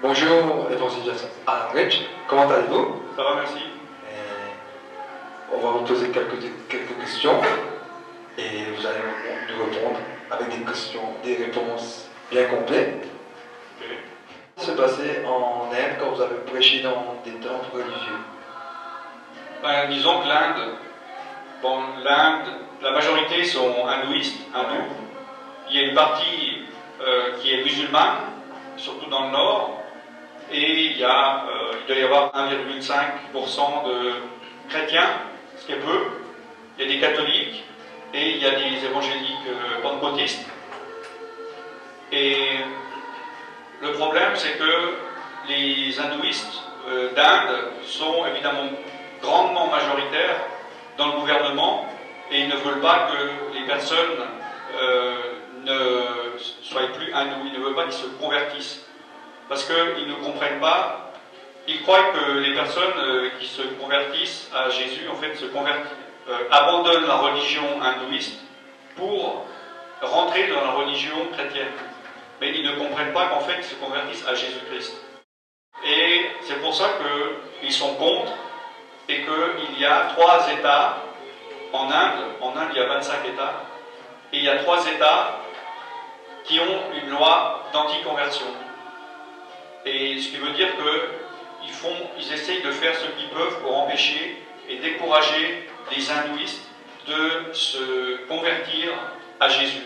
Bonjour, évangélisation à Bridge. Comment allez-vous? Ça va, merci. On va vous poser quelques questions et vous allez nous répondre avec des réponses bien complètes. Okay. Qu'est-ce qui s'est passé en Inde quand vous avez prêché dans des temples religieux? Ben, disons que l'Inde, la majorité sont hindouistes, hindous. Il y a une partie qui est musulmane, surtout dans le nord, et il doit y avoir 1,5% de chrétiens, ce qui est peu. Il y a des catholiques et il y a des évangéliques pentecôtistes. Et le problème, c'est que les hindouistes d'Inde sont évidemment grandement majoritaires dans le gouvernement et ils ne veulent pas que les personnes ne soient plus hindous, ils ne veulent pas qu'ils se convertissent. Parce qu'ils ne comprennent pas, ils croient que les personnes qui se convertissent à Jésus, en fait, abandonnent la religion hindouiste pour rentrer dans la religion chrétienne. Mais ils ne comprennent pas qu'en fait, ils se convertissent à Jésus-Christ. Et c'est pour ça qu'ils sont contre et qu'il y a 3 États en Inde. En Inde, il y a 25 États. Et il y a 3 États qui ont une loi d'anti-conversion. Et ce qui veut dire qu'ils essayent de faire ce qu'ils peuvent pour empêcher et décourager les hindouistes de se convertir à Jésus.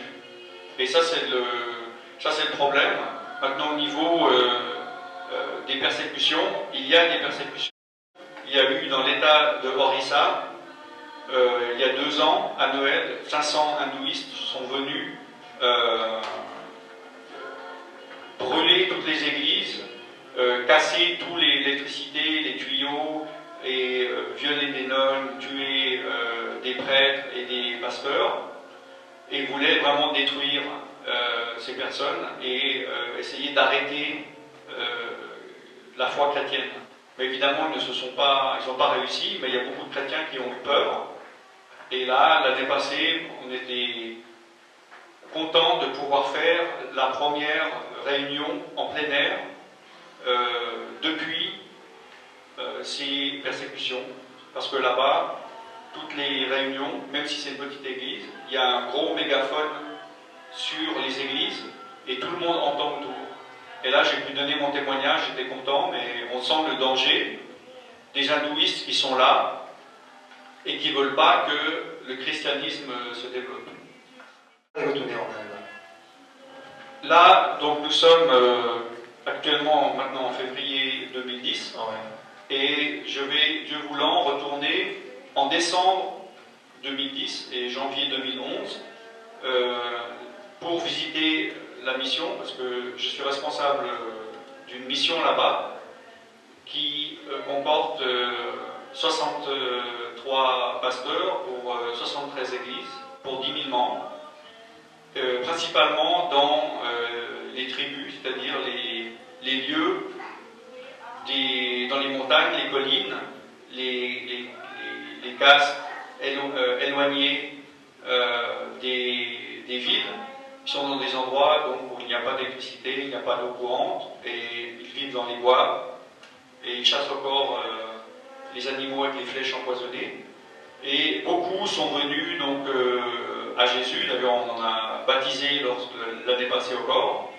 Et ça, c'est le problème. Maintenant, au niveau des persécutions, il y a des persécutions. Il y a eu dans l'état de Orissa, il y a 2 ans, à Noël, 500 hindouistes sont venus brûler toutes les églises, casser toute l'électricité, les tuyaux, et violer des nonnes, tuer des prêtres et des pasteurs, et voulaient vraiment détruire ces personnes et essayer d'arrêter la foi chrétienne. Mais évidemment, ils n'ont pas réussi, mais il y a beaucoup de chrétiens qui ont eu peur. Et là, l'année passée, on était contents de pouvoir faire la première réunion en plein air depuis ces persécutions. Parce que là-bas, toutes les réunions, même si c'est une petite église, il y a un gros mégaphone sur les églises et tout le monde entend autour. Et là, j'ai pu donner mon témoignage, j'étais content, mais on sent le danger des hindouistes qui sont là et qui ne veulent pas que le christianisme se développe. Retourner en Inde. Là, donc nous sommes actuellement maintenant en février 2010 et je vais, Dieu voulant, retourner en décembre 2010 et janvier 2011 pour visiter la mission, parce que je suis responsable d'une mission là-bas qui comporte 63 pasteurs pour 73 églises, pour 10 000 membres, principalement dans les tribus, c'est-à-dire les lieux dans les montagnes, les collines, les castes éloignés des villes, qui sont dans des endroits donc, où il n'y a pas d'électricité, il n'y a pas d'eau courante, et ils vivent dans les bois, et ils chassent encore les animaux avec les flèches empoisonnées. Et beaucoup sont venus donc, à Jésus, d'ailleurs on en a baptisé l'année passée au corps,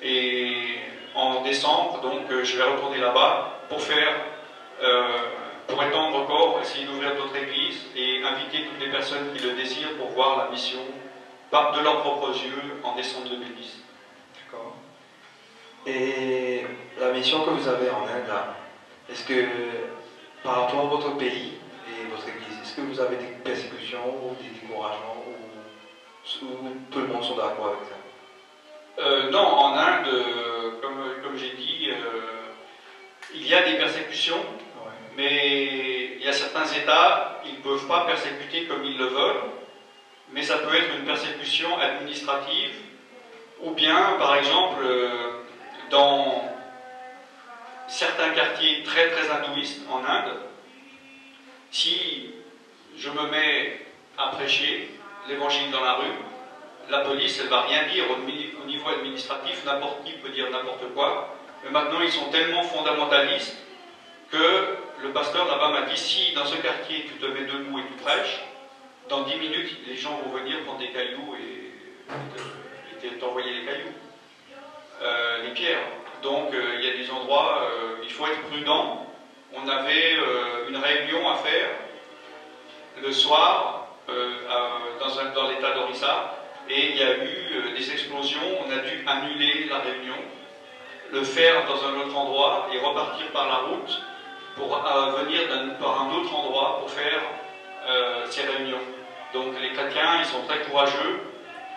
et en décembre, donc je vais retourner là-bas pour étendre encore, essayer d'ouvrir d'autres églises et inviter toutes les personnes qui le désirent pour voir la mission de leurs propres yeux en décembre 2010. D'accord. Et la mission que vous avez en Inde, est-ce que par rapport à votre pays et votre église, est-ce que vous avez des persécutions ou des découragements ou tout le monde sont d'accord avec ça? Non, en Inde, comme j'ai dit, il y a des persécutions, mais il y a certains États, ils ne peuvent pas persécuter comme ils le veulent, mais ça peut être une persécution administrative, ou bien, par exemple, dans certains quartiers très très hindouistes en Inde, si je me mets à prêcher l'évangile dans la rue, la police, elle ne va rien dire au niveau administratif, n'importe qui peut dire n'importe quoi, mais maintenant ils sont tellement fondamentalistes que le pasteur là-bas m'a dit, si dans ce quartier tu te mets debout et tu prêches, dans 10 minutes les gens vont venir prendre des cailloux et t'envoyer les cailloux, les pierres. Donc il y a des endroits, il faut être prudent. On avait une réunion à faire le soir dans l'état d'Orissa, et il y a eu des explosions. On a dû annuler la réunion, le faire dans un autre endroit et repartir par la route pour venir par un autre endroit pour faire ces réunions. Donc les chrétiens, ils sont très courageux,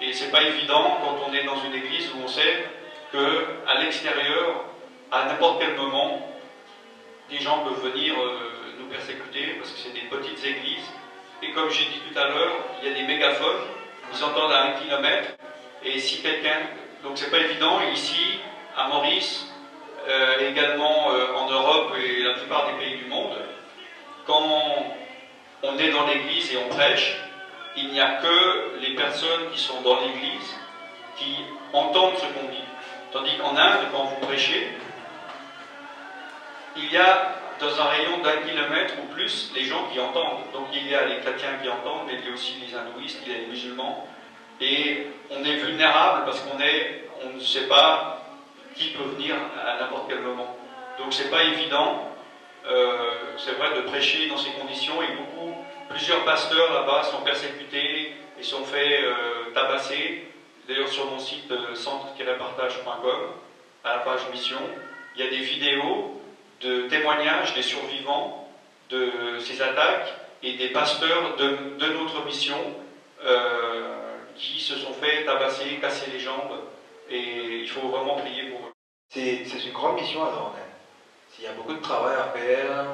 et c'est pas évident quand on est dans une église où on sait qu'à l'extérieur, à n'importe quel moment, des gens peuvent venir nous persécuter, parce que c'est des petites églises. Et comme j'ai dit tout à l'heure, il y a des mégaphones, ils entendent à 1 kilomètre, et si quelqu'un... Donc c'est pas évident, ici, à Maurice, également en Europe et la plupart des pays du monde, quand on est dans l'église et on prêche, il n'y a que les personnes qui sont dans l'église qui entendent ce qu'on dit. Tandis qu'en Inde, quand vous prêchez, il y a dans un rayon d'1 kilomètre ou plus les gens qui entendent. Donc il y a les chrétiens qui entendent, mais il y a aussi les hindouistes, il y a les musulmans. Et on est vulnérable parce qu'on ne sait pas qui peut venir à n'importe quel moment. Donc c'est pas évident, c'est vrai, de prêcher dans ces conditions. Et plusieurs pasteurs là-bas sont persécutés et sont fait tabasser. D'ailleurs sur mon site centre-partage.com, à la page mission, il y a des vidéos de témoignages des survivants de ces attaques et des pasteurs de notre mission qui se sont fait tabasser, casser les jambes, et il faut vraiment prier pour eux. C'est une grande mission alors, il y a beaucoup de travail à faire.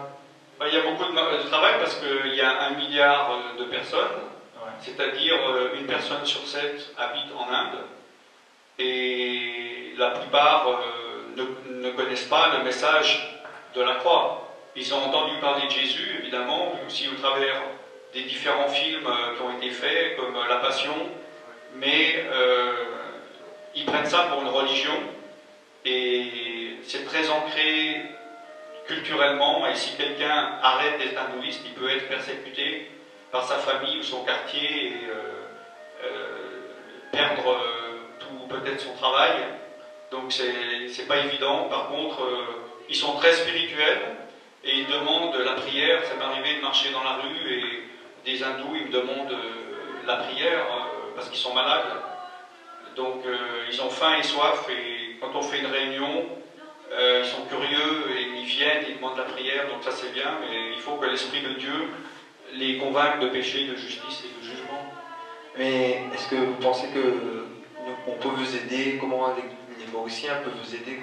Il y a beaucoup de travail parce qu'il y a 1 milliard de personnes, ouais. C'est-à-dire une personne sur 7 habite en Inde, et la plupart ne connaissent pas le message de la croix. Ils ont entendu parler de Jésus, évidemment, aussi au travers des différents films qui ont été faits, comme La Passion, mais ils prennent ça pour une religion, et c'est très ancré culturellement, et si quelqu'un arrête d'être hindouiste, il peut être persécuté par sa famille ou son quartier, et perdre peut-être son travail. Donc c'est pas évident. Par contre, ils sont très spirituels et ils demandent la prière. Ça m'est arrivé de marcher dans la rue et des hindous, ils me demandent la prière parce qu'ils sont malades. Donc ils ont faim et soif, et quand on fait une réunion, ils sont curieux et ils viennent, ils demandent la prière. Donc ça c'est bien, mais il faut que l'Esprit de Dieu les convainque de péché, de justice et de jugement. Mais est-ce que vous pensez que on peut vous aider? Comment les Mauriciens peuvent vous aider?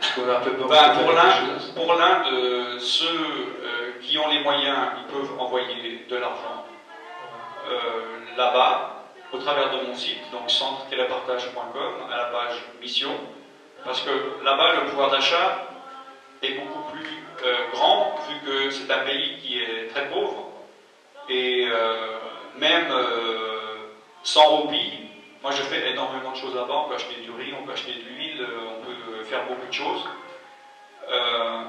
Est-ce qu'on a un peu peur pour l'Inde, ceux qui ont les moyens, ils peuvent envoyer de l'argent là-bas, au travers de mon site, donc centre-partage.com, à la page mission, parce que là-bas, le pouvoir d'achat est beaucoup plus grand, vu que c'est un pays qui est très pauvre, et même sans roupies. Moi, je fais énormément de choses là-bas. On peut acheter du riz, on peut acheter de l'huile, on peut faire beaucoup de choses.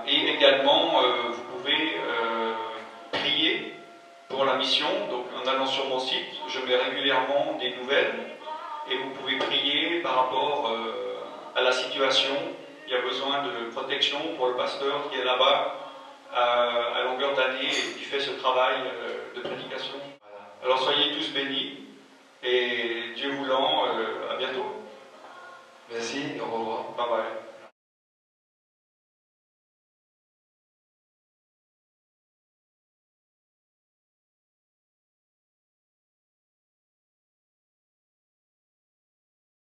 Et également, vous pouvez prier pour la mission. Donc, en allant sur mon site, je mets régulièrement des nouvelles, et vous pouvez prier par rapport à la situation. Il y a besoin de protection pour le pasteur qui est là-bas à longueur d'année et qui fait ce travail de prédication. Alors, soyez tous bénis. Et Dieu voulant, à bientôt. Merci et au revoir. Bye bye.